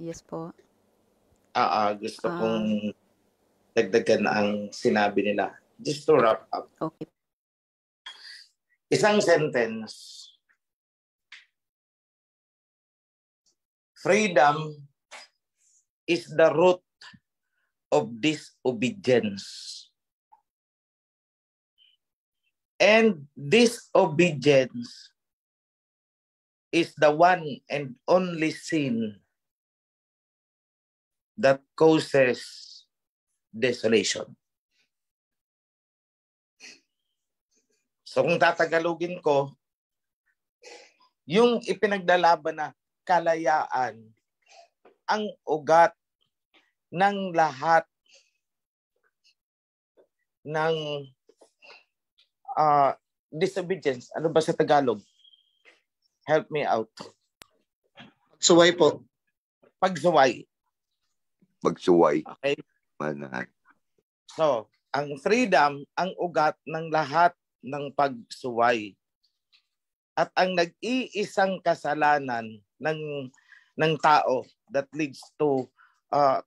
Yes po. Gusto kong dagdagan ang sinabi nila. Just to wrap up. Okay. Isang sentence. Freedom is the root of disobedience. And disobedience is the one and only sin that causes desolation. So kung tatagalogin ko, yung ipinaglalaban na kalayaan, ang ugat ng lahat ng disobedience. Ano ba sa Tagalog? Help me out. Pagsuway po. Pagsuway. Pagsuway. Okay. Manahan. So, ang freedom, ang ugat ng lahat ng pagsuway. At ang nag-iisang kasalanan ng tao that leads to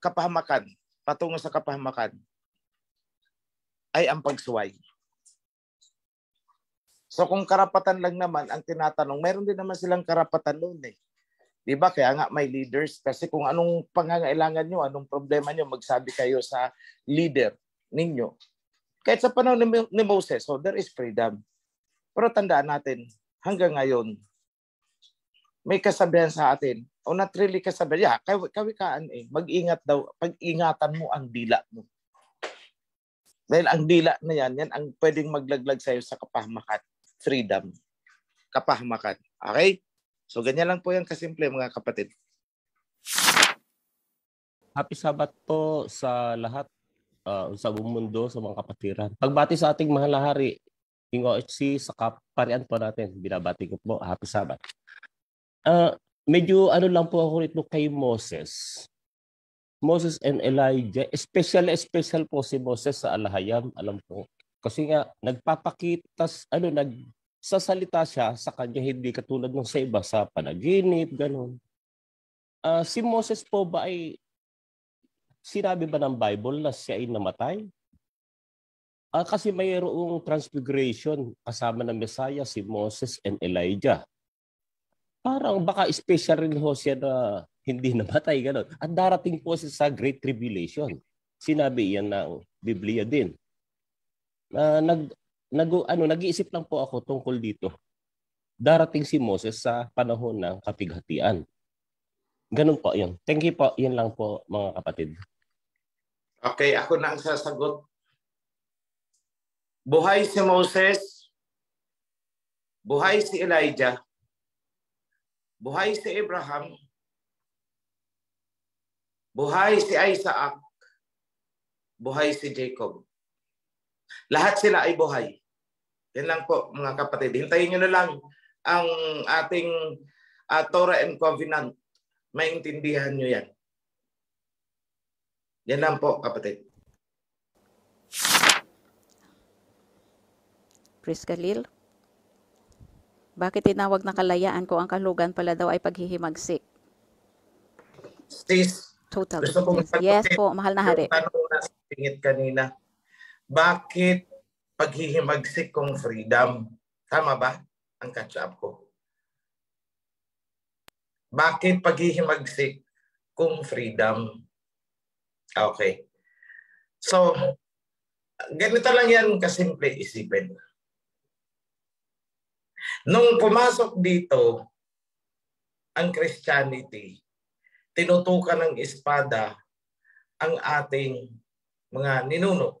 kapahamakan, patungo sa kapahamakan, ay ang pagsuway. So kung karapatan lang naman ang tinatanong, meron din naman silang karapatan noon eh. Di ba? Kaya nga may leaders. Kasi kung anong pangangailangan nyo, anong problema nyo, magsabi kayo sa leader ninyo. Kahit sa panahon ni Moses, so there is freedom. Pero tandaan natin, hanggang ngayon, may kasabihan sa atin, o not really kasabihan, kawikaan eh, mag-ingat daw, pag-ingatan mo ang dila mo. Dahil ang dila na yan ang pwedeng maglaglag sa'yo sa kapahamakan. Freedom. Kapahamakan. Okay? So, ganyan lang po yan kasimple, mga kapatid. Happy Sabbath po sa lahat sa buong mundo, sa mga kapatiran. Pagbati sa ating mahal na hari, King OHC, sa kaparian po natin. Binabati ko po. Happy Sabbath. Medyo ano lang po ako rito kay Moses. Moses and Elijah. Special po si Moses sa Alahayam. Alam ko. Kasi nga, nagpapakita, nagsasalita siya sa kanya, hindi katulad ng sa iba, sa panaginip, gano'n. Si Moses po ba ay, sinabi ba ng Bible na siya ay namatay? Kasi mayroong transfiguration kasama ng Messiah, si Moses and Elijah. Parang baka special rin ho siya na hindi namatay, gano'n. At darating po siya sa Great Tribulation. Sinabi yan ng Biblia din. Nag-iisip lang po ako tungkol dito. Darating si Moses sa panahon ng kapighatian. Ganun po yun. Thank you po. Yan lang po, mga kapatid. Okay, ako na ang sasagot. Buhay si Moses, buhay si Elijah, buhay si Abraham, buhay si Isaac, buhay si Jacob. Lahat sila ay buhay. Yan lang po, mga kapatid. Hintayin nyo na lang ang ating Torah and Covenant. Maintindihan nyo yan. Yan lang po, kapatid. Chris Khalil, bakit tinawag na kalayaan kung ang kahulugan pala daw ay paghihimagsik? Sis, Total gusto kong obedience. Yes po, mahal na hari. Yung tanong na singit kanina, bakit paghihimagsik kong freedom? Tama ba ang catch-up ko? Bakit paghihimagsik kung freedom? Okay. So, ganito lang yan kasimple isipin. Nung pumasok dito ang Christianity, tinutukan ng espada ang ating mga ninuno.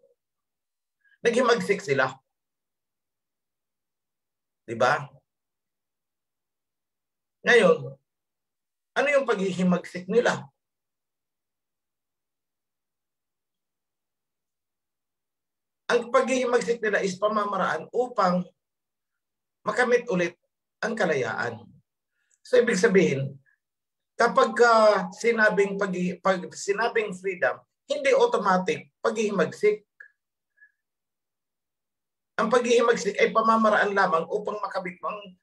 Naghimagsik sila. Diba? Ngayon, ano yung paghihimagsik nila? Ang paghihimagsik nila is pamamaraan upang makamit ulit ang kalayaan. So, ibig sabihin, kapag sinabing freedom, hindi automatic paghihimagsik. Ang paghihimagsik ay pamamaraan lamang upang makamit ang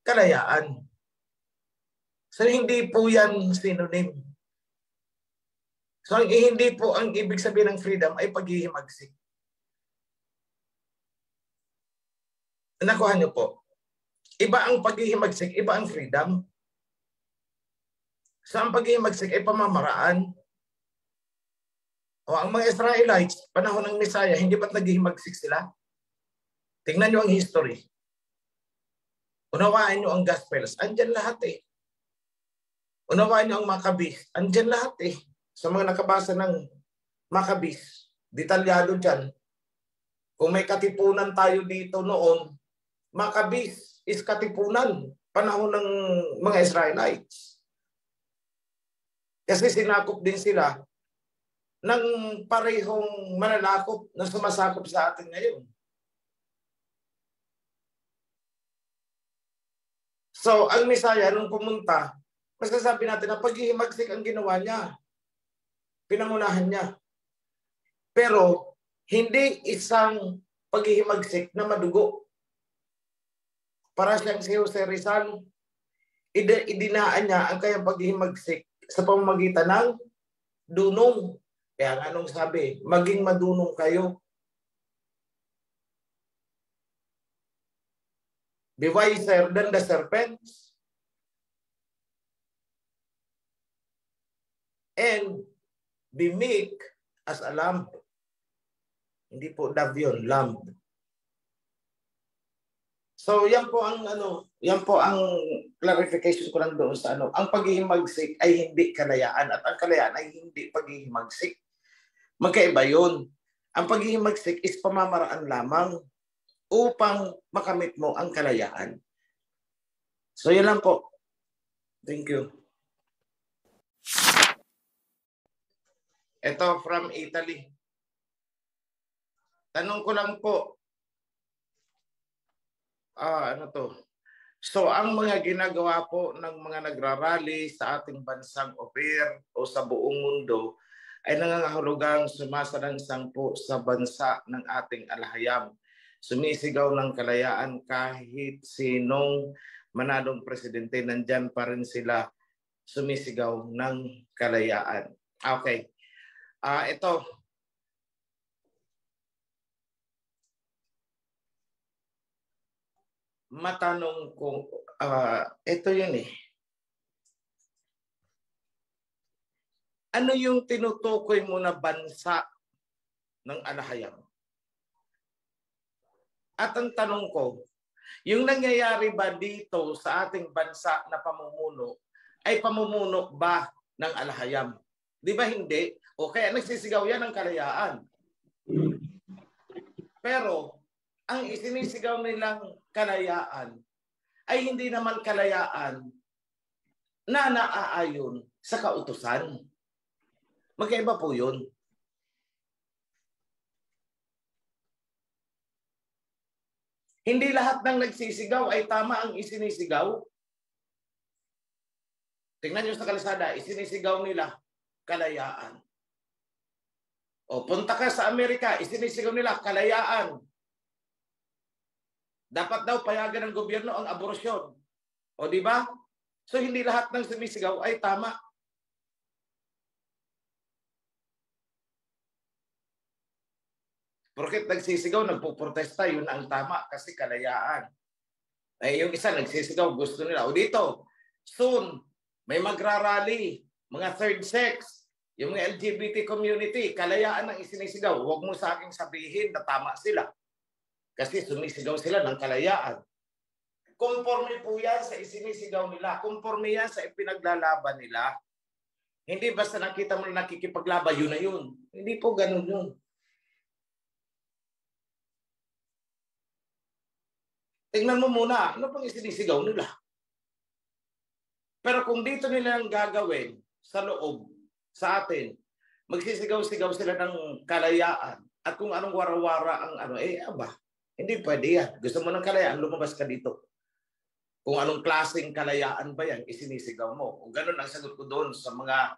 kalayaan. So, hindi po yan synonym. So hindi po ang ibig sabihin ng freedom ay paghihimagsik. Nakuha niyo po. Iba ang paghihimagsik, iba ang freedom. So ang paghihimagsik ay pamamaraan. O ang mga Israelites, panahon ng Messiah, hindi ba't naghihimagsik sila? Tingnan niyo ang history. Unawaan niyo ang Gospels. Andyan lahat eh. Unawaan niyo ang Maccabees. Andyan lahat eh. Sa mga nakabasa ng Maccabees. Detalyado dyan. Kung may katipunan tayo dito noon, Maccabees is katipunan. Panahon ng mga Israelites. Kasi sinakop din sila ng parehong mananakop na sumasakop sa atin ngayon. So, ang Messiah, nung pumunta, masasabi natin na paghihimagsik ang ginawa niya. Pinangunahan niya. Pero, hindi isang paghihimagsik na madugo. Para siyang si Jose Rizal, idinaan niya ang kanyang paghihimagsik sa pamamagitan ng dunong. Kaya nga anong sabi, maging madunong kayo. Be wiser than the serpents. And be meek as a lamb. Hindi po dove yun, lamb. So yan po ang clarification ko lang doon sa ang paghihimagsik ay hindi kalayaan at ang kalayaan ay hindi paghihimagsik. Magkaiba yun. Ang paghihimagsik is pamamaraan lamang upang makamit mo ang kalayaan. So yan lang po. Thank you. Ito from Italy. Tanong ko lang po. Ano to? So ang mga ginagawa po ng mga nagrarally sa ating bansang oper o sa buong mundo ay nangangahulugang sumasalansang po sa bansa ng ating alahayam. Sumisigaw ng kalayaan kahit sinong manadong presidente, nandyan pa rin sila sumisigaw ng kalayaan. Okay. Ito. Matanong kung, ito yun eh. Ano yung tinutukoy mo na bansa ng alahayam? At ang tanong ko, yung nangyayari ba dito sa ating bansa na pamumuno, ay pamumuno ba ng alahayam? Di ba hindi? O kaya nagsisigaw yan ng kalayaan. Pero, ang isinisigaw nilang kalayaan ay hindi naman kalayaan na naaayon sa kautusan. Magkaiba po yun. Hindi lahat ng nagsisigaw ay tama ang isinisigaw. Tingnan nyo sa kalsada, isinisigaw nila kalayaan. O punta ka sa Amerika, isinisigaw nila kalayaan. Dapat daw payagan ng gobyerno ang aborasyon. O di ba? So hindi lahat ng sumisigaw ay tama. Porket nagsisigaw, nagpuprotesta, yun ang tama kasi kalayaan. Ay yung isa nagsisigaw, gusto nila. O dito, soon, may magrarally, mga third sex, yung mga LGBT community, kalayaan ang isinisigaw. Huwag mo sa aking sabihin na tama sila. Kasi sumisigaw sila ng kalayaan. Conforme po yan sa isinisigaw nila. Conforme yan sa ipinaglalaban nila. Hindi basta nakita mo na nakikipaglaban, yun na yun. Hindi po ganun yun. Tingnan mo muna, ano pang isinisigaw nila? Pero kung dito nila ang gagawin sa loob, sa atin, magsisigaw-sigaw sila ng kalayaan at kung anong warawara ang hindi pwede yan. Gusto mo ng kalayaan, lumabas ka dito. Kung anong klaseng kalayaan ba yan, isinisigaw mo. Kung ganun ang sagot ko doon sa mga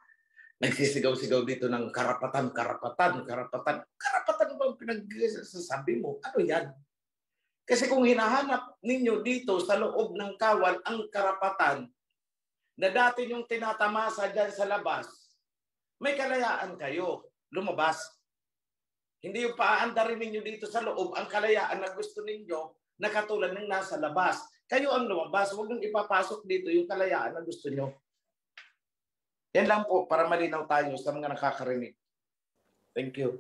nagsisigaw-sigaw dito ng karapatan ba ang pinagsasabi mo? Ano yan? Kasi kung hinahanap ninyo dito sa loob ng kawal ang karapatan na dati yung tinatamasa dyan sa labas, may kalayaan kayo lumabas. Hindi yung paaandarin ninyo dito sa loob ang kalayaan na gusto ninyo na katulad ng nasa labas. Kayo ang lumabas. Huwag nang ipapasok dito yung kalayaan na gusto nyo. Yan lang po para malinaw tayo sa mga nakakarinig. Thank you.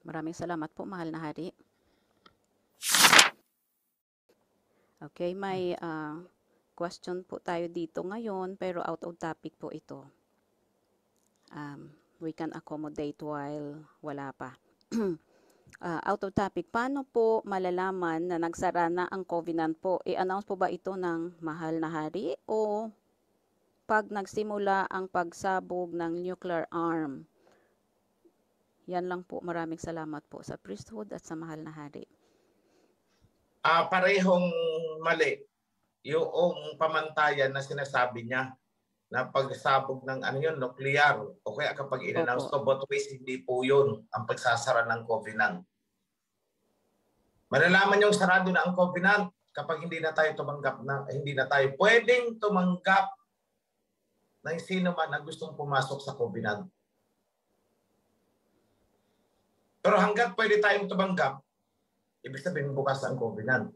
Maraming salamat po, mahal na hari. Okay, may question po tayo dito ngayon pero out of topic po ito. We can accommodate while wala pa. Out of topic, paano po malalaman na nagsara na ang covenant po? I-announce po ba ito ng mahal na hari o pag nagsimula ang pagsabog ng nuclear arm? Yan lang po. Maraming salamat po sa priesthood at sa mahal na hari. Parehong mali yung pamantayan na sinasabi niya na pagsabog ng nuclear o kaya kapag in-announce to both ways, hindi po yun ang pagsasara ng covenant. Malalaman yung sarado na ang covenant kapag hindi na tayo tumanggap na, hindi na tayo pwedeng tumanggap ng sino man na gustong pumasok sa covenant. Pero hanggat pwede tayong tumanggap, ibig sabihin bukas ang covenant.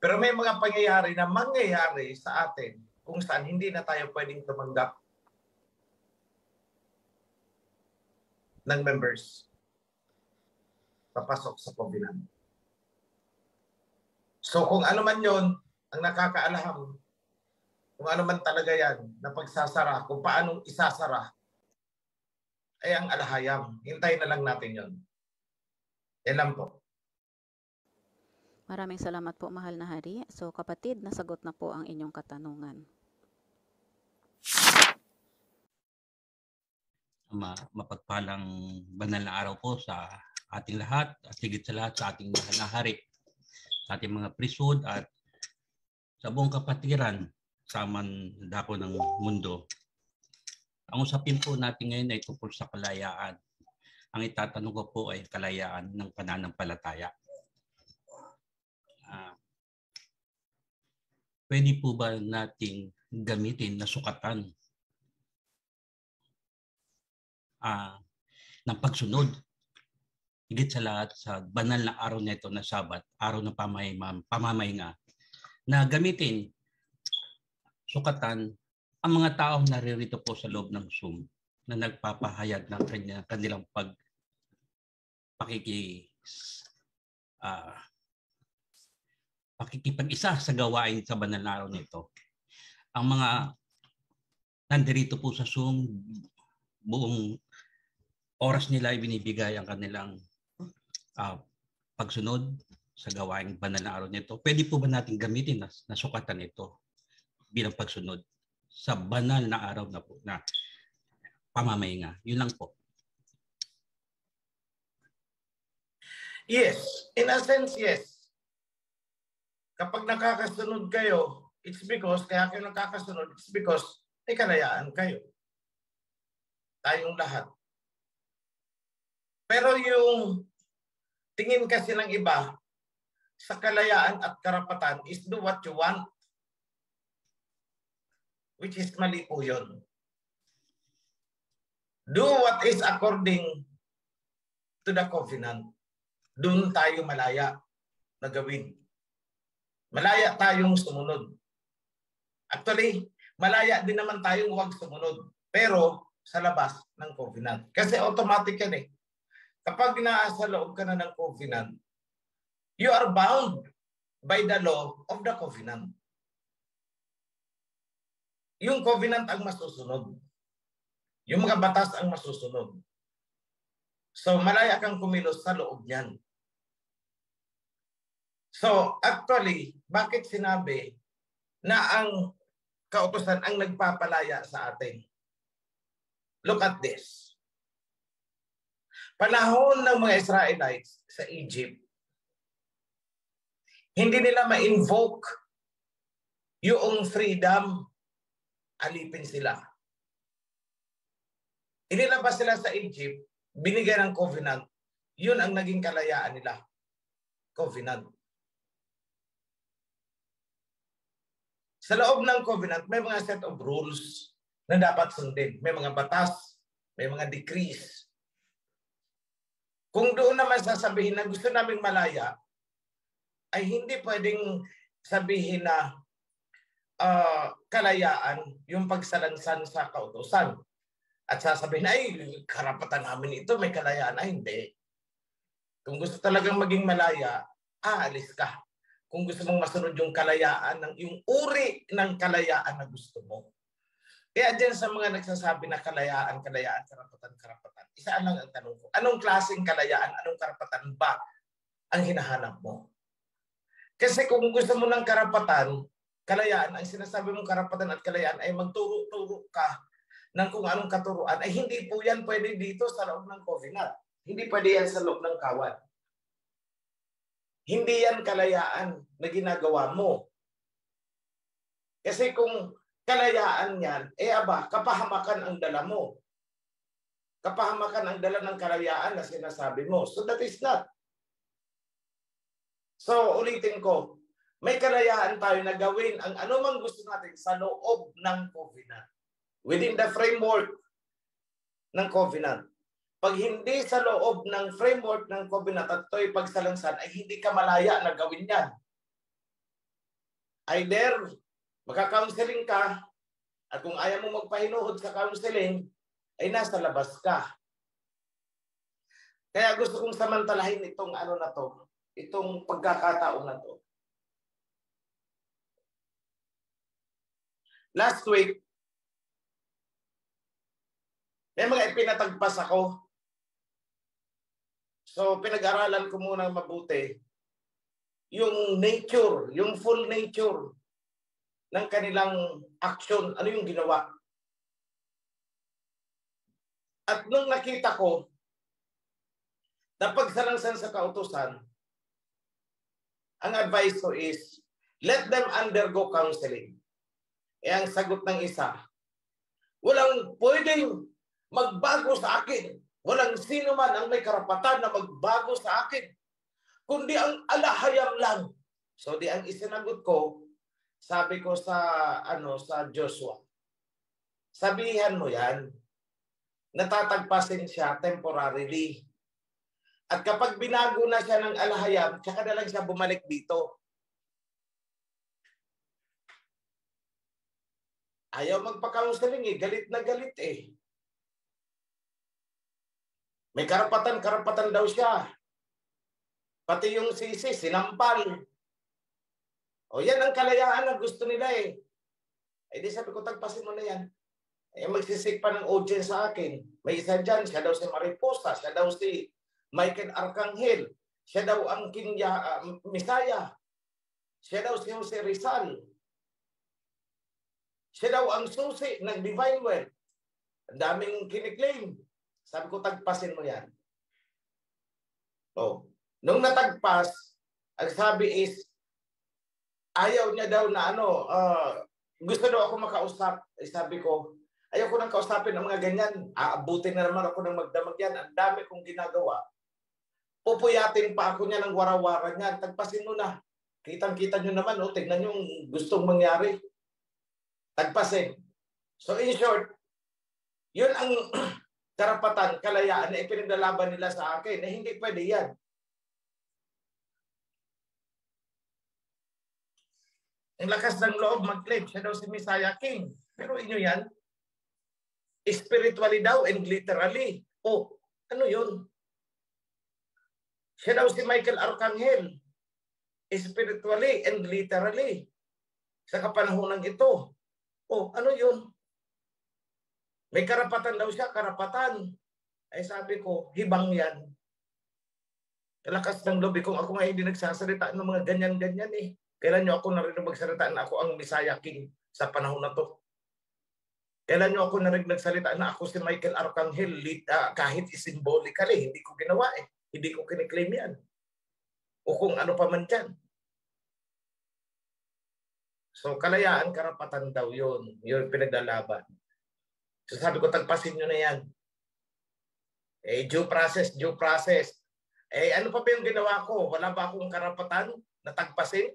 Pero may mga pangyayari na mangyayari sa atin kung saan hindi na tayo pwedeng tumanggap ng members papasok sa covenant. So kung ano man yon ang nakakaalam, kung ano man talaga yan na pagsasara, kung paanong isasara, ay ang alahayam. Hintayin na lang natin yon. Yan lang po. Maraming salamat po, mahal na hari. So kapatid, nasagot na po ang inyong katanungan. Mapagpalang banal na araw po sa ating lahat at higit sa lahat sa ating mahal na hari, sa ating mga priesthood at sa buong kapatiran sa mandako ng mundo. Ang usapin po natin ngayon ay tungkol sa kalayaan. Ang itatanong ko po ay kalayaan ng pananampalataya. Pwede po ba nating gamitin na sukatan ng pagsunod higit sa lahat sa banal na araw na ito na Sabat, araw ng pamamahinga, na gamitin sukatan ang mga taong naririto po sa loob ng Zoom na nagpapahayag ng kanilang pakikipag-isa sa gawain sa banal na araw nito. Ang mga nandirito po sa Zoom, buong oras nila ay binibigay ang kanilang pagsunod sa gawaing banal na araw nito. Pwede po ba natin gamitin na sukatan ito bilang pagsunod sa banal na araw na po na pamamahinga? Yun lang po. Yes. In a sense, yes. Kapag nakakasunod kayo, kaya kayo nakakasunod, it's because may kalayaan kayo. Tayong lahat. Pero yung tingin kasi ng iba sa kalayaan at karapatan is do what you want. Which is mali po yun. Do what is according to the covenant. Doon tayo malaya na gawin. Malaya tayong sumunod. Actually, malaya din naman tayong huwag sumunod. Pero sa labas ng covenant. Kasi automatic yan eh. Kapag nasa loob ka na ng covenant, you are bound by the law of the covenant. Yung covenant ang masusunod. Yung mga batas ang masusunod. So, malaya kang kumilos sa loob niyan. So, actually, bakit sinabi na ang kautusan ang nagpapalaya sa atin? Look at this. Panahon ng mga Israelites sa Egypt, hindi nila ma-invoke yung freedom, alipin sila. Inilabas sila sa Egypt, binigyan ng covenant, yun ang naging kalayaan nila. Covenant. Sa loob ng covenant, may mga set of rules na dapat sundin. May mga batas, may mga decrees. Kung doon naman sasabihin na gusto naming malaya, ay hindi pwedeng sabihin na kalayaan yung pagsalansan sa kautusan. At sasabihin, ay, karapatan namin ito, may kalayaan. Ay, hindi. Kung gusto talagang maging malaya, aalis ka. Kung gusto mong masunod yung kalayaan, yung uri ng kalayaan na gusto mo. Kaya dyan sa mga nagsasabi na kalayaan, karapatan, isa lang ang tanong ko. Anong klaseng kalayaan, anong karapatan ba ang hinahanap mo? Kasi kung gusto mo ng karapatan, kalayaan, ang sinasabi mong karapatan at kalayaan ay magturo-turo ka ng kung anong katuruan, ay hindi po yan pwede dito sa loob ng covenant. Hindi pwede yan sa loob ng kawan. Hindi yan kalayaan na ginagawa mo. Kasi kung kalayaan yan, kapahamakan ang dala mo. Kapahamakan ang dala ng kalayaan na sinasabi mo. So that is not. So ulitin ko, may kalayaan tayo na gawin ang anumang gusto natin sa loob ng covenant. Within the framework ng covenant. Pag hindi sa loob ng framework ng covenant at ito'y pagsalansan, ay hindi ka malaya na gawin yan. Either magka-counseling ka, at kung ayaw mo magpahinuhod sa counseling, ay nasa labas ka. Kaya gusto kong samantalahin itong itong pagkakataon na to. Last week, may mga ipinatagpas ako. So, pinag-aralan ko muna mabuti yung nature, yung full nature ng kanilang action, ano yung ginawa. At nung nakita ko na pagsalansan sa kautusan, ang advice ko is, let them undergo counseling. Ang sagot ng isa, walang pwedeng magbago sa akin. Walang sino man ang may karapatan na magbago sa akin, kundi ang alahayam lang. So di ang isinagot ko, sabi ko sa Joshua, sabihan mo yan, natatagpasin siya temporarily. At kapag binago na siya ng alahayam, tsaka na lang siya bumalik dito. Ayaw magpa-counseling galit na galit May karapatan daw siya. Pati yung sisi, sinampal. O yan ang kalayaan na gusto nila di sabi ko, tagpasin mo na yan. Magsisik pa ng audience sa akin. May isa dyan, siya daw si Mariposa, siya daw si Michael Arcangel, siya daw ang King Misaya, siya daw si Jose Rizal, siya daw ang susi ng Divine Well. Ang daming kiniklaim. Sabi ko, tagpasin mo yan. Nung natagpas, ang sabi is, ayaw niya daw na gusto daw ako makausap. Sabi ko, ayaw ko nang kausapin ng mga ganyan. Aabutin na naman ako ng magdamag yan. Ang dami kong ginagawa. Pupuyatin pa ako niya ng warawaran niyan. Tagpasin mo na. Kitang-kita nyo naman, tignan nyo yung gustong mangyari. Tagpasin. So in short, yun ang karapatan, kalayaan na ipinaglalaban nila sa akin na hindi pwede yan. Ang lakas ng loob mag-claim, siya daw si Messiah King. Pero inyo yan, spiritually daw and literally. Ano yun? Siya daw si Michael Arcangel. Spiritually and literally. Sa kapanahonan ito. Ano yun? May karapatan daw siya, karapatan. Ay sabi ko, hibang yan. Kalakas ng loob kung ako nga hindi nagsasalita ng mga ganyan-ganyan Kailan nyo ako narinig magsalita na ako ang Messiah King sa panahon na to? Kailan nyo ako narinig nagsalita na ako si Michael Arcangel kahit symbolically, hindi ko ginawa Hindi ko kiniklaim yan. O kung ano pa man dyan. So kalayaan, karapatan daw yun. Yun pinaglalaban. So sabi ko, tagpasin nyo na yan. Due process. Ano pa ba yung ginawa ko? Wala ba akong karapatan na tagpasin?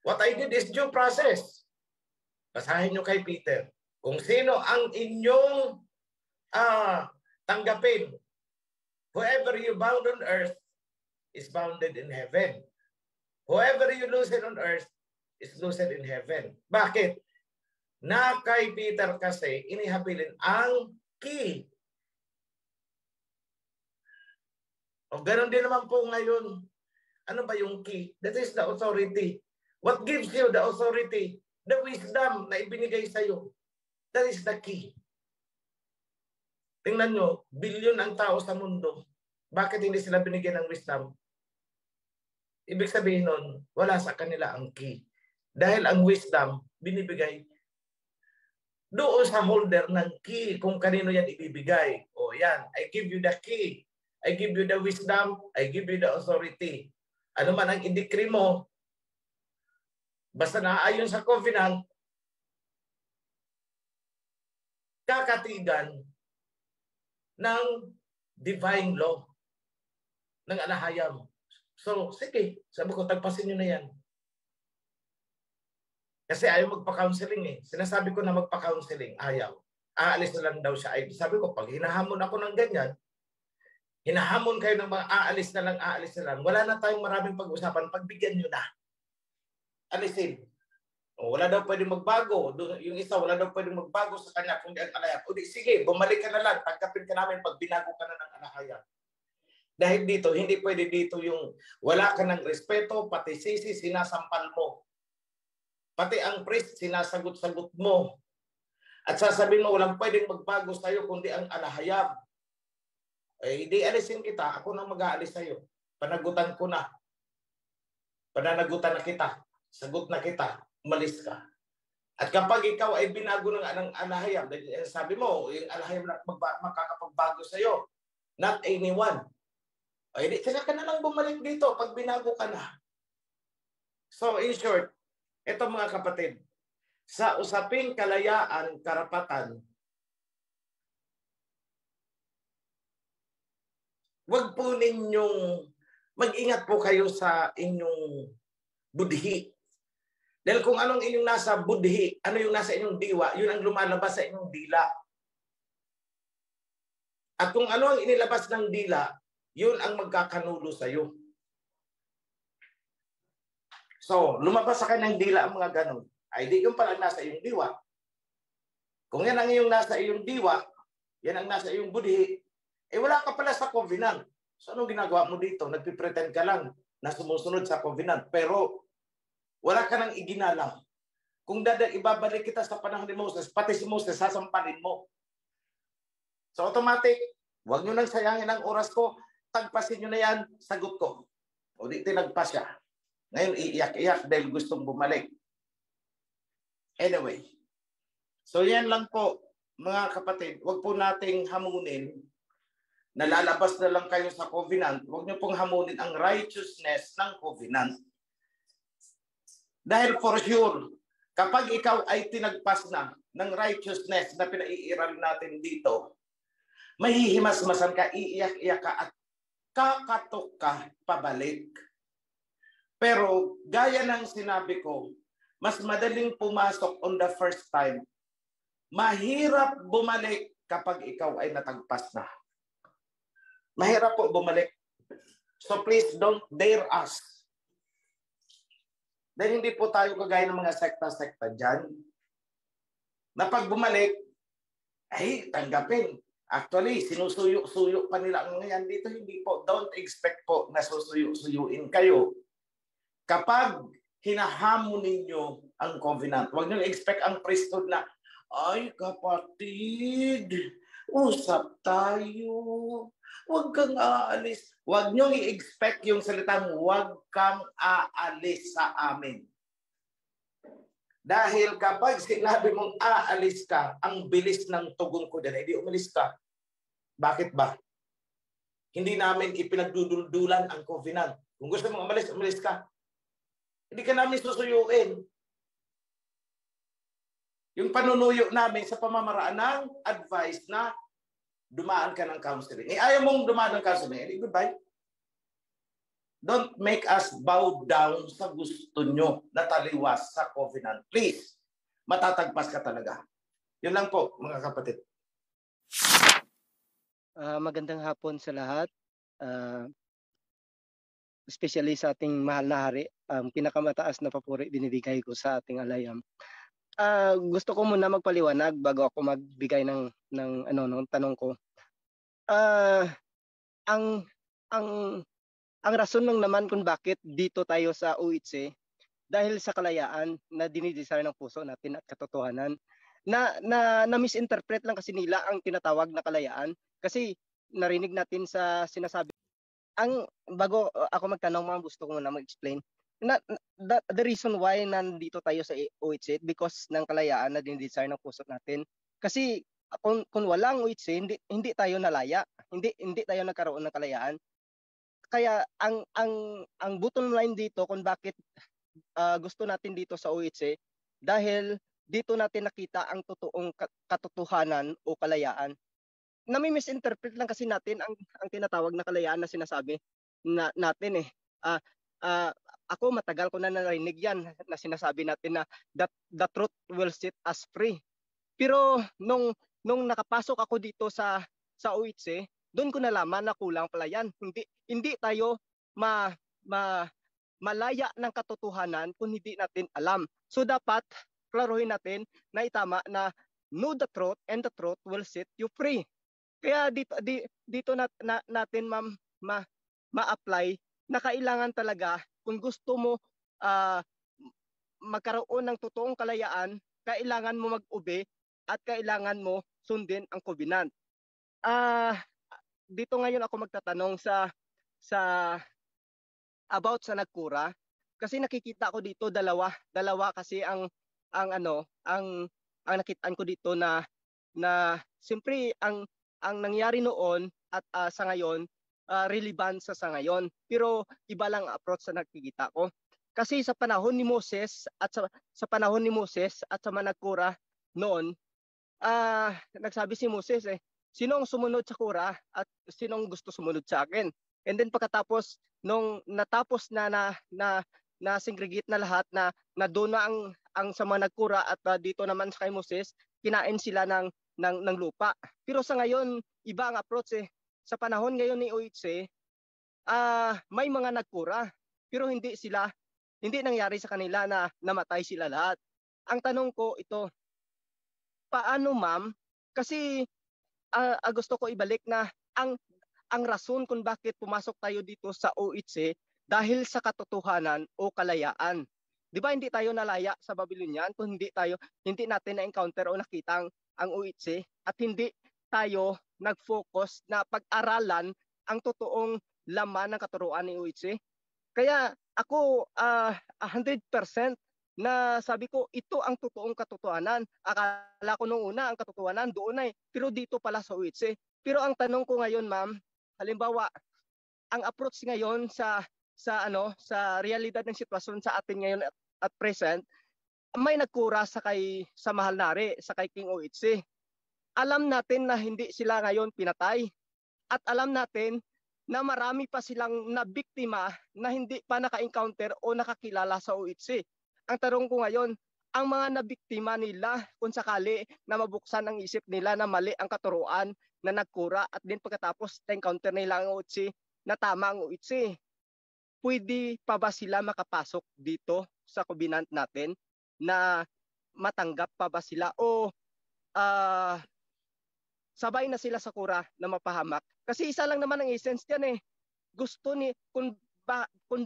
What I did is due process. Basahin nyo kay Peter. Kung sino ang inyong tanggapin. Whoever you bound on earth is bounded in heaven. Whoever you loosen on earth is loosened in heaven. Bakit? Na kay Peter kasi inihabilin ang key. O ganoon din naman po ngayon. Ano ba yung key? That is the authority. What gives you the authority? The wisdom na ibinigay sa iyo. That is the key. Tingnan nyo, bilyon ang tao sa mundo. Bakit hindi sila binigyan ng wisdom? Ibig sabihin nun, wala sa kanila ang key. Dahil ang wisdom, binibigay doon sa holder ng key kung kanino yan ibibigay. O yan, I give you the key. I give you the wisdom. I give you the authority. Ano man ang i-decree mo, basta naayon sa covenant, kakatigan ng divine law ng alahayam. So, sige, sabi ko, tagpasin nyo na yan. Kasi ayaw magpa-counseling eh. Sinasabi ko na magpa-counseling, ayaw. Aalis na lang daw siya. Sabi ko, pag hinahamon ako ng ganyan, hinahamon kayo ng mga aalis na lang, wala na tayong maraming pag-usapan, pagbigyan nyo na. Alisin. O, wala daw pwedeng magbago. Yung isa, wala daw pwedeng magbago sa kanya kung di ang alahayam. O di, sige, bumalik ka na lang. Tagkapin ka namin pag binago ka na ng alahayam. Dahil dito, hindi pwede dito yung wala ka ng respeto, pati sisi, sinasampal mo. Pati ang priest, sinasagot-sagot mo. At sasabihin mo, walang pwedeng magbago sa iyo kundi ang alahayam. Eh, hindi alisin kita. Ako nang mag-aalis sa iyo. Panagutan ko na. Pananagutan na kita. Sagot na kita. Umalis ka. At kapag ikaw ay binago ng alahayam, sabi mo, yung alahayam na makakapagbago sa iyo. Not anyone. Ay, di, sila ka na lang bumalik dito pag binago ka na. So, in short, ito mga kapatid, sa usaping kalayaan, karapatan, wag po ninyong, mag-ingat po kayo sa inyong budhi. Dahil kung anong inyong nasa budhi, ano yung nasa inyong diwa, yun ang lumalabas sa inyong dila. At kung ano ang inilabas ng dila, yun ang magkakanulo sa iyo. So, lumabas sa kanyang dila ang mga ganun. Ay, di yung palang nasa iyong diwa. Kung yan ang iyong nasa iyong diwa, yan ang nasa iyong budhi, eh wala ka pala sa covenant. So, anong ginagawa mo dito? Nagpipretend ka lang na sumusunod sa covenant. Pero, wala ka nang iginalang. Kung ibabalik kita sa panahon ni Moses, pati si Moses, sasampalin mo. So, automatic, huwag nyo nang sayangin ang oras ko, tagpasin nyo na yan, sagot ko. O di tinagpas siya. Ngayon, iiyak-iyak dahil gustong bumalik. Anyway, so yan lang po, mga kapatid, huwag po nating hamunin na lalabas na lang kayo sa covenant. Huwag nyo pong hamunin ang righteousness ng covenant. Dahil for sure, kapag ikaw ay tinagpas na ng righteousness na pinaiiral natin dito, mahihimas-masan ka, iiyak-iyak ka at kakatok ka pabalik. Pero gaya ng sinabi ko, mas madaling pumasok on the first time. Mahirap bumalik kapag ikaw ay natagpas na. Mahirap po bumalik. So please don't dare us. Dahil hindi po tayo kagaya ng mga sekta-sekta dyan. Na pag bumalik, ay tanggapin. Actually, sinusuyo-suyo pa nila ang ngayon dito. Hindi po, don't expect po na susuyo-suyuin kayo. Kapag hinahamon ninyo ang covenant, huwag nyo expect ang priesthood na, ay kapatid, usap tayo, huwag kang aalis. Huwag nyo i-expect yung salitang huwag kang aalis sa amin. Dahil kapag sinabi mong aalis ka, ang bilis ng tugon ko dyan, hindi umalis ka. Bakit ba? Hindi namin ipinagduduldulan ang covenant. Kung gusto mong umalis, umalis ka. Hindi ka namin susuyuin. Yung panunuyo namin sa pamamaraan ng advice na dumaan ka ng counseling. Eh, ayaw mong dumaan ng counseling. Eh, goodbye. Don't make us bow down sa gusto nyo na taliwas sa covenant. Please, matatagpas ka talaga. Yun lang po, mga kapatid. Magandang hapon sa lahat. Especially sa ating mahal na hari, pinakamataas na papuri binibigay ko sa ating alayam. Gusto ko muna magpaliwanag bago ako magbigay ng tanong ko. Ang rason lang naman kung bakit dito tayo sa UITSE dahil sa kalayaan na dinidesire ng puso natin at katotohanan. Na misinterpret lang kasi nila ang tinatawag na kalayaan kasi narinig natin sa sinasabi. Bago ako magtanong, gusto ko muna mag-explain. The reason why nandito tayo sa UITSE because ng kalayaan na dinidesire ng puso natin. Kasi kung walang UITSE, hindi tayo nalaya. Hindi tayo nagkaroon ng kalayaan. Kaya ang bottom line dito kung bakit gusto natin dito sa UITSE dahil dito natin nakita ang totoong katotohanan o kalayaan. Nami-misinterpret lang kasi natin ang tinatawag na kalayaan na sinasabi natin eh. Ako matagal ko na narinig yan na sinasabi natin na the truth will set us free. Pero nung nakapasok ako dito sa UITSE, doon ko nalaman na kulang pala yan. Hindi tayo malaya ng katotohanan kung hindi natin alam. So dapat klaruhin natin na itama na know the truth and the truth will set you free. Kaya dito natin ma-apply na kailangan talaga kung gusto mo magkaroon ng totoong kalayaan, kailangan mo mag-obey at kailangan mo sundin ang covenant. Dito ngayon ako magtatanong sa about sa nagkura kasi nakikita ko dito dalawa kasi ang nakitaan ko dito na siyempre ang nangyari noon at sa ngayon relevant sa ngayon, pero iba lang approach sa nakikita ko. Kasi sa panahon ni Moses at sa panahon ni Moses at sa managkura noon, nagsabi si Moses sino ang sumunod sa kura at sino ang gusto sumunod sa akin. And then pagkatapos nung natapos na singgregate na lahat na doon na ang sa managkura at dito naman sa kay Moses, kinain sila ng lupa. Pero sa ngayon, iba ang approach Sa panahon ngayon ni UITSE, may mga nagkura, pero hindi nangyari sa kanila na namatay sila lahat. Ang tanong ko ito, paano ma'am? Kasi gusto ko ibalik na ang rason kung bakit pumasok tayo dito sa UITSE dahil sa katotohanan o kalayaan. Di ba hindi tayo nalaya sa Babylonian kung hindi natin na-encounter o nakita ang UITSE at hindi tayo nag-focus na pag-aralan ang totoong laman ng katuruan ni UITSE. Kaya ako 100% na sabi ko ito ang totoong katotohanan. Akala ko nung una ang katotohanan doon pero dito pala sa UITSE. Pero ang tanong ko ngayon ma'am, halimbawa ang approach ngayon sa realidad ng sitwasyon sa atin ngayon at present, may nagkura sa mahal nari, sa kay King UITSE. Alam natin na hindi sila ngayon pinatay at alam natin na marami pa silang nabiktima na hindi pa naka-encounter o nakakilala sa UITSE. Ang tanong ko ngayon, ang mga nabiktima nila kung sakali na mabuksan ang isip nila na mali ang katuruan na nagkura at din pagkatapos na-encounter nila ang UITSE na tama ang UITSE, pwede pa ba sila makapasok dito sa covenant natin na matanggap pa ba sila o sabay na sila sa kura na mapahamak? Kasi isa lang naman ang essence diyan Gusto ni kung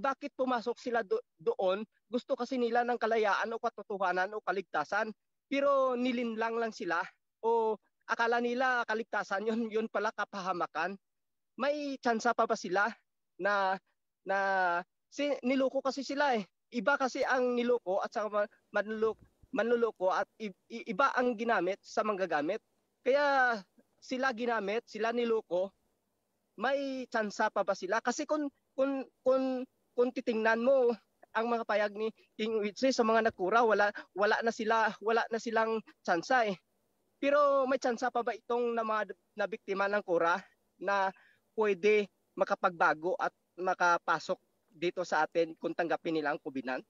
bakit pumasok sila doon, gusto kasi nila ng kalayaan o katotohanan o kaligtasan. Pero nilinlang lang sila o akala nila kaligtasan yun pala kapahamakan. May tsansa pa ba sila na niloko kasi sila Iba kasi ang niloko at sa manluloko at iba ang ginamit sa manggagamit. Kaya sila ginamit, sila niloko, may tsansa pa ba sila? Kasi kung titingnan mo ang mga payag ni King UITSE sa mga nagkura, wala na silang tsansa Pero may tsansa pa ba itong mga nabiktima ng kura na pwede makapagbago at makapasok dito sa atin kung tanggapin nila ang covenant?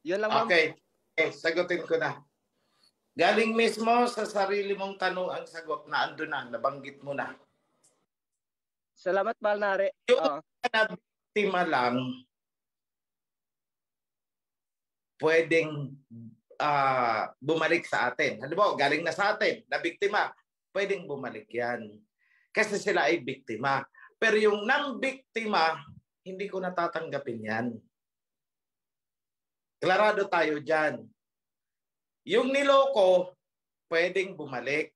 Yun lang ma'am. Okay, sagutin ko na. Galing mismo sa sarili mong tanong ang sagot na ando na, nabanggit mo na. Salamat, Mahal na Hari. Yung na biktima lang, pwedeng bumalik sa atin. Halimbawa, galing na sa atin, na biktima, pwedeng bumalik yan. Kasi sila ay biktima. Pero yung nang biktima, hindi ko natatanggapin yan. Klarado tayo dyan. Yung niloko, pwedeng bumalik.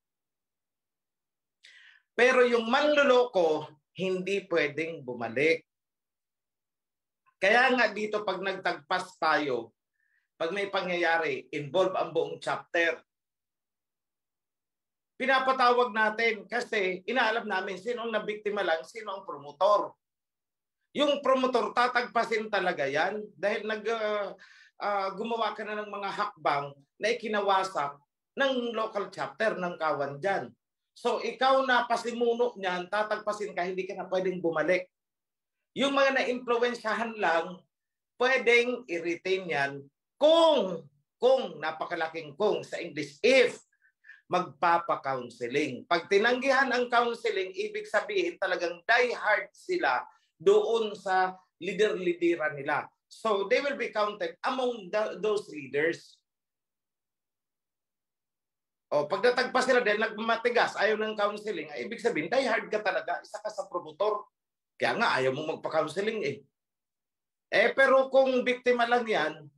Pero yung manluloko, hindi pwedeng bumalik. Kaya nga dito pag nagtagpas tayo, pag may pangyayari, involve ang buong chapter. Pinapatawag natin kasi inaalam namin sino ang nabiktima lang, sino ang promotor. Yung promotor, tatagpasin talaga yan dahil gumawa ka na ng mga hakbang na ikinawasak ng local chapter ng Kawan dyan. So ikaw na pasimuno niyan, tatagpasin ka, hindi ka na pwedeng bumalik. Yung mga na-influensyahan lang, pwedeng i-retain yan kung napakalaking kung sa English, if magpapa-counseling. Pag tinanggihan ang counseling, ibig sabihin talagang die hard sila doon sa leader-lidera nila. So they will be counted among those leaders. O pag natagpas sila din, nagmatigas, ayaw ng counseling, ay ibig sabihin, die hard ka talaga, isa ka sa promotor. Kaya nga, ayaw mo magpa-counseling eh. Pero kung biktima lang yan,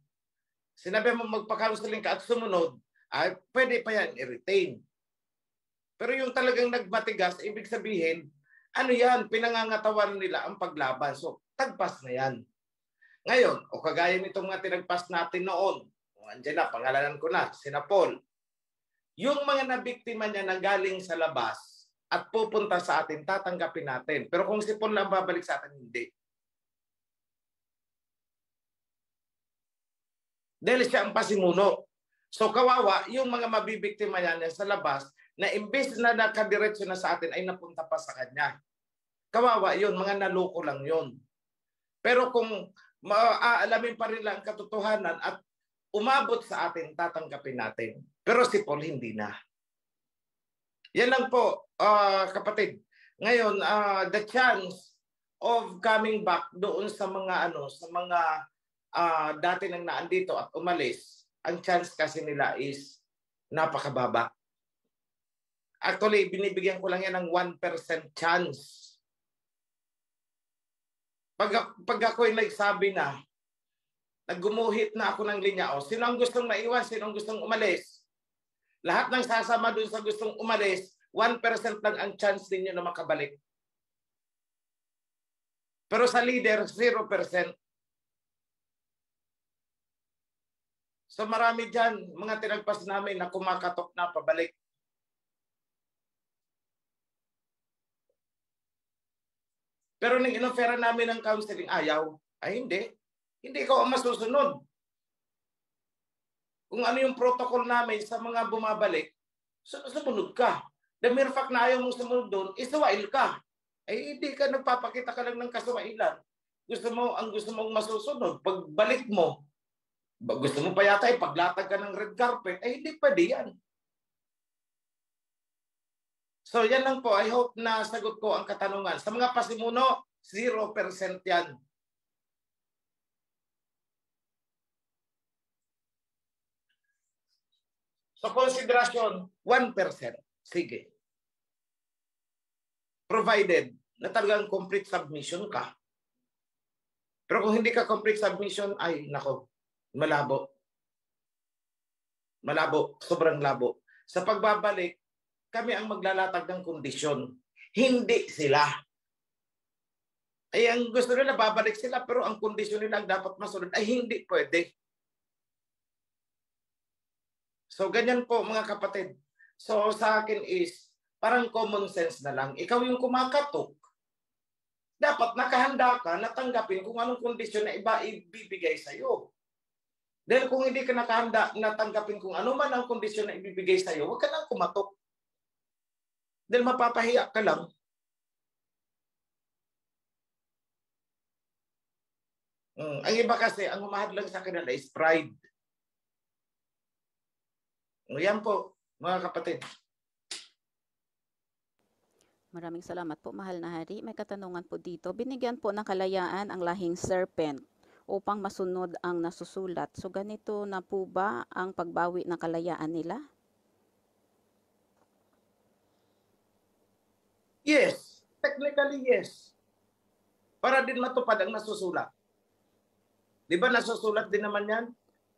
sinabi mo magpa-counseling ka at sumunod, ay pwede pa yan i-retain. Pero yung talagang nagmatigas, ibig sabihin, ano yan, pinangangatawan nila ang paglaban. So, tagpas na yan. Ngayon, o kagaya nitong mga tinagpas natin noon, andyan na, pangalanan ko na, sina Paul. Yung mga nabiktima niya na galing sa labas at pupunta sa atin, tatanggapin natin. Pero kung si Paul lang babalik sa atin, hindi. Dahil siya ang pasimuno. So kawawa, yung mga mabibiktima niya sa labas, na imbes na nakadiretso na sa atin, ay napunta pa sa kanya. Kawawa yun, mga naloko lang yun. Pero kung aalamin pa rin lang ang katotohanan at umabot sa atin, tatanggapin natin. Pero si Paul hindi na. Yan lang po, kapatid. Ngayon, the chance of coming back doon sa mga dati nang naandito at umalis, ang chance kasi nila is napakababa. Actually, binibigyan ko lang yan ng 1% chance. Pag ako'y nagsabi na, naggumuhit na ako ng linya, sino ang gustong maiwan, sino ang gustong umalis? Lahat ng sasama dun sa gustong umalis, 1% lang ang chance ninyo na makabalik. Pero sa leader, 0%. So marami dyan, mga tinagpas namin na kumakatok na pabalik. Pero nang inofera namin ng counseling, ayaw. Ay hindi. Hindi ikaw ang masusunod. Kung ano yung protocol namin sa mga bumabalik, sumunod ka. The mere fact na ayaw mong sumunod doon, isuwail ka. Ay hindi ka nagpapakita ka lang ng kasuwailan. Ang gusto mong masusunod. Pagbalik mo, gusto mo pa yata paglatag ka ng red carpet, ay hindi pwede yan. So yan lang po. I hope na sagot ko ang katanungan. Sa mga pasimuno, 0% yan. So konsiderasyon, 1%. Sige. Provided na talagang complete submission ka. Pero kung hindi ka complete submission, ay nako, malabo. Malabo, sobrang labo. Sa pagbabalik, kami ang maglalatag ng kondisyon. Hindi sila. Ay ang gusto nila, babalik sila, pero ang kondisyon nila ang dapat masunod ay hindi pwede. So ganyan po mga kapatid. So sa akin is parang common sense na lang. Ikaw yung kumakatok. Dapat nakahanda ka na tanggapin kung anong kondisyon na ibibigay sa iyo. Dahil kung hindi ka nakahanda na tanggapin kung ano man ang kondisyon na ibibigay sa iyo, huwag ka nang kumatok. Dahil mapapahiya ka lang. Ang iba kasi, ang humahad lang sa kanila is pride. Yan po, mga kapatid. Maraming salamat po, mahal na hari. May katanungan po dito. Binigyan po ng kalayaan ang lahing serpent upang masunod ang nasusulat. So ganito na po ba ang pagbawi ng kalayaan nila? Yes, technically yes. Para din matupad ang nasusulat. Di ba nasusulat din naman yan?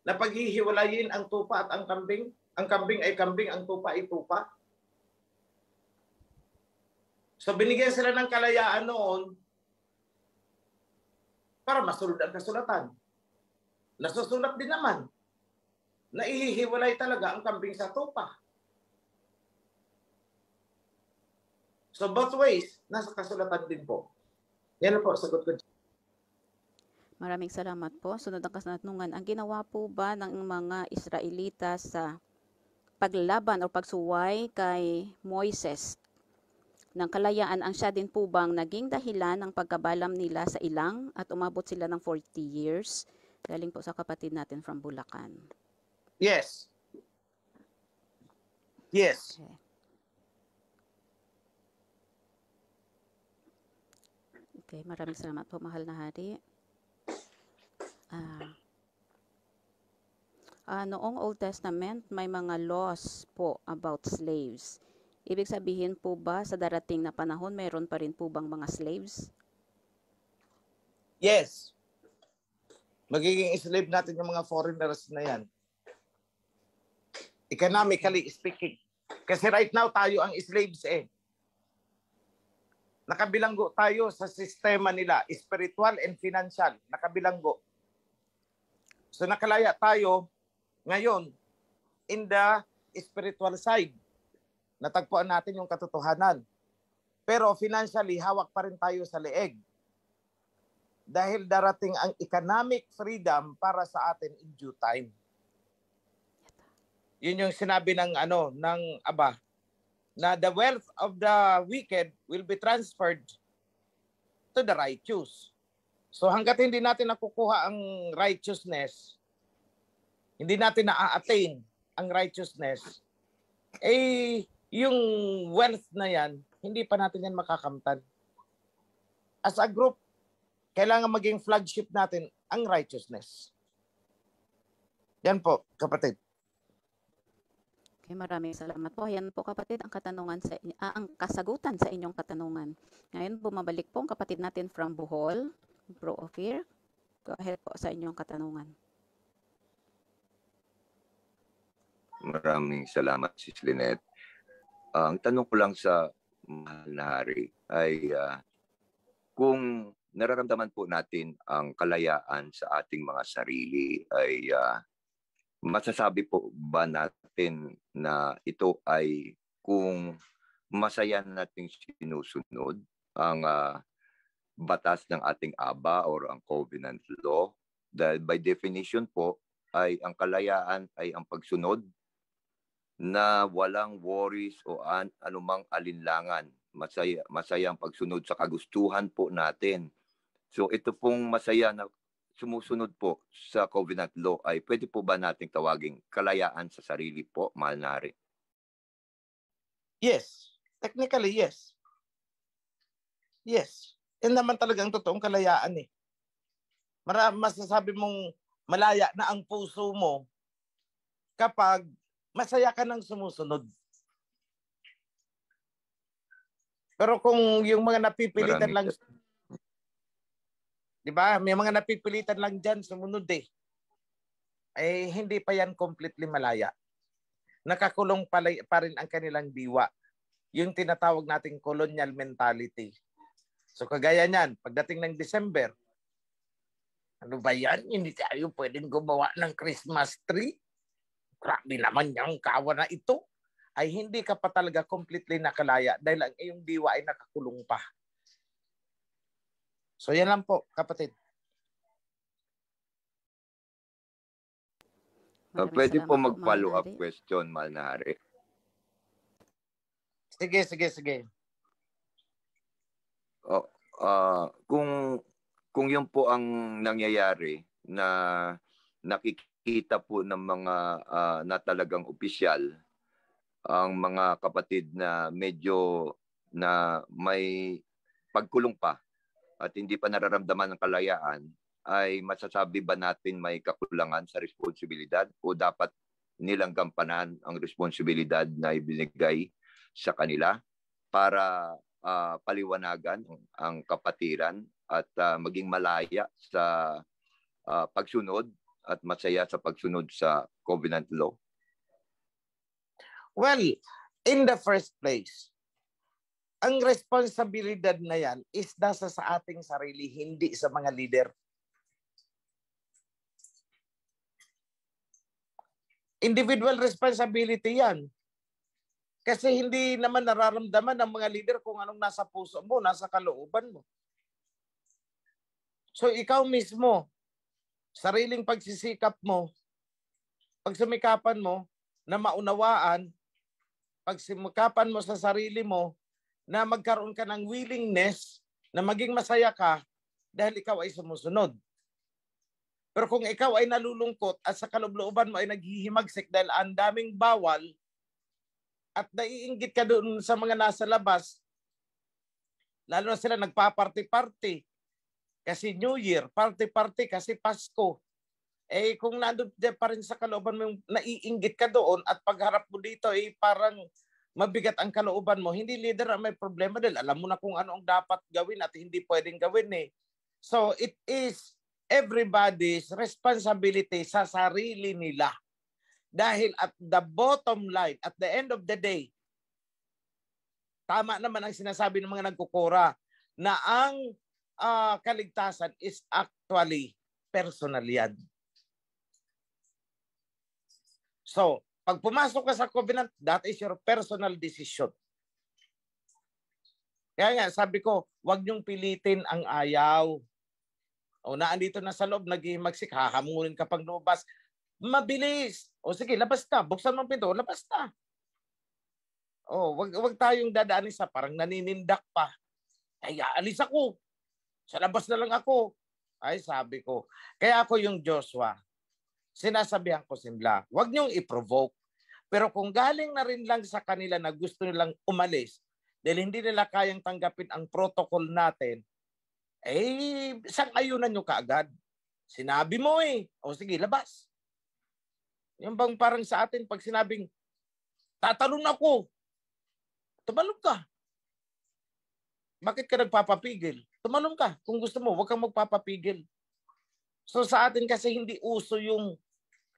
Na paghihiwalayin ang tupa at ang kambing. Ang kambing ay kambing, ang tupa ay tupa. So binigyan sila ng kalayaan noon para masunod ang kasulatan. Nasusulat din naman na ihihiwalay talaga ang kambing sa tupa. So both ways, nasa kasulatan din po. Yan na po, sagot ko. Maraming salamat po. Sunod ang katanungan. Ang ginawa po ba ng mga Israelita sa paglaban o pagsuway kay Moises ng kalayaan, ang siya din po bang naging dahilan ng pagkabalam nila sa ilang at umabot sila ng 40 years? Galing po sa kapatid natin from Bulacan. Yes. Yes. Okay, maraming salamat po, mahal na hari. Noong Old Testament, may mga laws po about slaves. Ibig sabihin po ba sa darating na panahon, mayroon pa rin po bang mga slaves? Yes. Magiging slave natin yung mga foreigners na yan. Economically speaking. Kasi right now, tayo ang slaves eh. Nakabilanggo tayo sa sistema nila, spiritual and financial. Nakabilanggo. So nakalaya tayo ngayon in the spiritual side. Natagpuan natin yung katotohanan. Pero financially, hawak pa rin tayo sa leeg. Dahil darating ang economic freedom para sa atin in due time. Yun yung sinabi ng Aba, na the wealth of the wicked will be transferred to the righteous. So hangga't hindi natin nakukuha ang righteousness, hindi natin na-attain ang righteousness, yung wealth na yan, hindi pa natin yan makakamtan. As a group, kailangan maging flagship natin ang righteousness. Yan po, kapatid. Okay, maraming salamat po. Ayan po kapatid ang katanungan ang kasagutan sa inyong katanungan. Ngayon bumabalik po ang kapatid natin from Bohol, Bro Ophir. Go ahead po sa inyong katanungan. Maraming salamat, Sis Lynette. Ang tanong ko lang sa mahal na hari ay kung nararamdaman po natin ang kalayaan sa ating mga sarili, ay masasabi po ba natin na ito ay kung masaya nating sinusunod ang batas ng ating Aba or ang covenant law? Dahil by definition po ay ang kalayaan ay ang pagsunod na walang worries o anumang alinlangan. Masaya ang pagsunod sa kagustuhan po natin. So ito pong masaya na sumusunod po sa covenant law ay pwede po ba nating tawaging kalayaan sa sarili po, mahal na hari? Yes. Technically, yes. Yes. Yan naman talagang totoong kalayaan eh. Masasabi mong malaya na ang puso mo kapag masaya ka nang sumusunod. Pero kung yung mga napipilitan lang, di ba? May mga napipilitan lang dyan sumunod eh. Eh, hindi pa yan completely malaya. Nakakulong pa rin ang kanilang diwa. Yung tinatawag nating colonial mentality. So kagaya niyan, pagdating ng December, ano ba yan? Hindi tayo pwedeng gumawa ng Christmas tree? Grabe naman yung kawa na ito. Ay hindi ka pa talaga completely nakalaya dahil ang iyong diwa ay nakakulong pa. So yan lang po, kapatid. Pwede po mag-follow up question, mahal na hari. Sige. Kung yun po ang nangyayari na nakikita kita po ng mga na talagang opisyal, ang mga kapatid na medyo na may pagkulong pa at hindi pa nararamdaman ng kalayaan, ay masasabi ba natin may kakulangan sa responsibilidad o dapat nilang gampanan ang responsibilidad na ibinigay sa kanila para paliwanagan ang kapatiran at maging malaya sa pagsunod at masaya sa pagsunod sa covenant law? Well, in the first place, ang responsibilidad na yan is nasa sa ating sarili, hindi sa mga leader. Individual responsibility yan. Kasi hindi naman nararamdaman ng mga leader kung anong nasa puso mo, nasa kalooban mo. So ikaw mismo, sariling pagsisikap mo, pagsumikapan mo na maunawaan, pagsimikapan mo sa sarili mo na magkaroon ka ng willingness na maging masaya ka dahil ikaw ay sumusunod. Pero kung ikaw ay nalulungkot at sa kalooban mo ay naghihimagsik dahil ang daming bawal at naiinggit ka doon sa mga nasa labas, lalo na sila nagpa-party-party kasi New Year, party-party kasi Pasko. Eh kung nandun pa rin sa kalooban mo, naiinggit ka doon at pagharap mo dito ay parang mabigat ang kalooban mo. Hindi leader ang may problema dahil alam mo na kung ano ang dapat gawin at hindi pwedeng gawin eh. So it is everybody's responsibility sa sarili nila. Dahil at the bottom line, at the end of the day, tama naman ang sinasabi ng mga nagkukura na ang kaligtasan is actually personal yan. So, pag pumasok ka sa covenant, that is your personal decision. Kaya nga, sabi ko, huwag niyong pilitin ang ayaw. O naandito na sa loob, naghihimagsik, hahamunin ka pang lumabas. Mabilis. O sige, labas na. Buksan mo ang pinto, labas na. O, wag tayong dadaanin sa parang naninindak pa. Ay, aalis ako. Sa labas na lang ako. Ay, sabi ko. Kaya ako yung Joshua. Sinasabihan ko sila, huwag niyong i-provoke. Pero kung galing na rin lang sa kanila na gusto nilang umalis, dahil hindi nila kayang tanggapin ang protocol natin, eh, sang-ayunan nyo kaagad. Sinabi mo eh. O sige, labas. Yung bang parang sa atin, pag sinabing, tatalon ako, tumalon ka. Bakit ka nagpapapigil? Tumalon ka. Kung gusto mo, huwag kang magpapapigil. So sa atin kasi hindi uso yung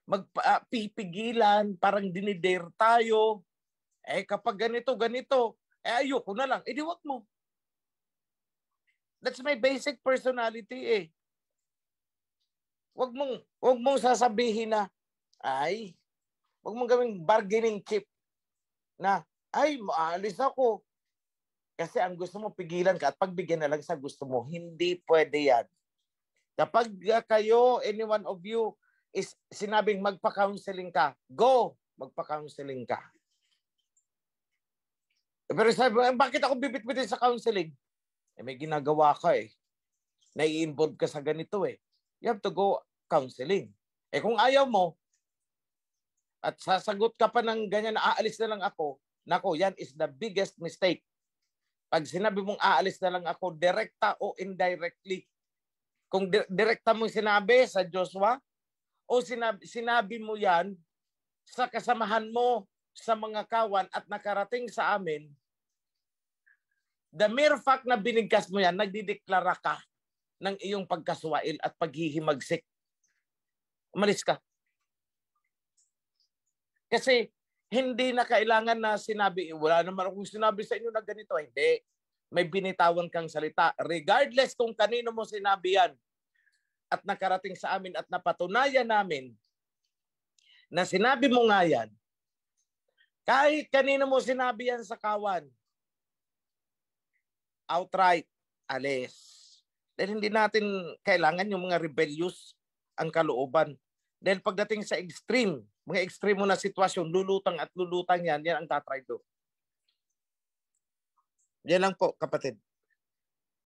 magpipigilan, parang dinidare tayo. Eh kapag ganito, eh ayoko na lang. Eh di wag mo. That's my basic personality eh. Wag mong sasabihin na, wag mong gawing bargaining chip na, maalis ako. Kasi ang gusto mo pigilan ka at pagbigyan na lang sa gusto mo. Hindi pwede yan. Kapag kayo, any one of you, is sinabing magpa-counseling ka, go, magpa-counseling ka. Pero sabi, bakit ako bibit-bitin sa counseling? Eh, may ginagawa ka eh. Nai-involve ka sa ganito eh. You have to go counseling. Eh kung ayaw mo, at sasagot ka pa ng ganyan na aalis na lang ako, nako, yan is the biggest mistake. Pag sinabi mong aalis na lang ako, direkta o indirectly, kung direkta mong sinabi sa Joshua, o sinabi mo yan sa kasamahan mo sa mga kawan at nakarating sa amin, the mere fact na binigkas mo yan, nagdideklara ka ng iyong pagkaswail at paghihimagsik. Umalis ka. Kasi hindi na kailangan na sinabi, wala naman akong sinabi sa inyo na ganito. Hindi. May binitawan kang salita. Regardless kung kanino mo sinabi yan at nakarating sa amin at napatunayan namin na sinabi mo nga yan, kahit kanino mo sinabi yan sa kawan, outright, alis. Dahil hindi natin kailangan yung mga rebellious ang kalooban. Dahil pagdating sa extreme, mga extreme na sitwasyon, lulutang at lulutang yan ang tatry do. Yan lang po, kapatid.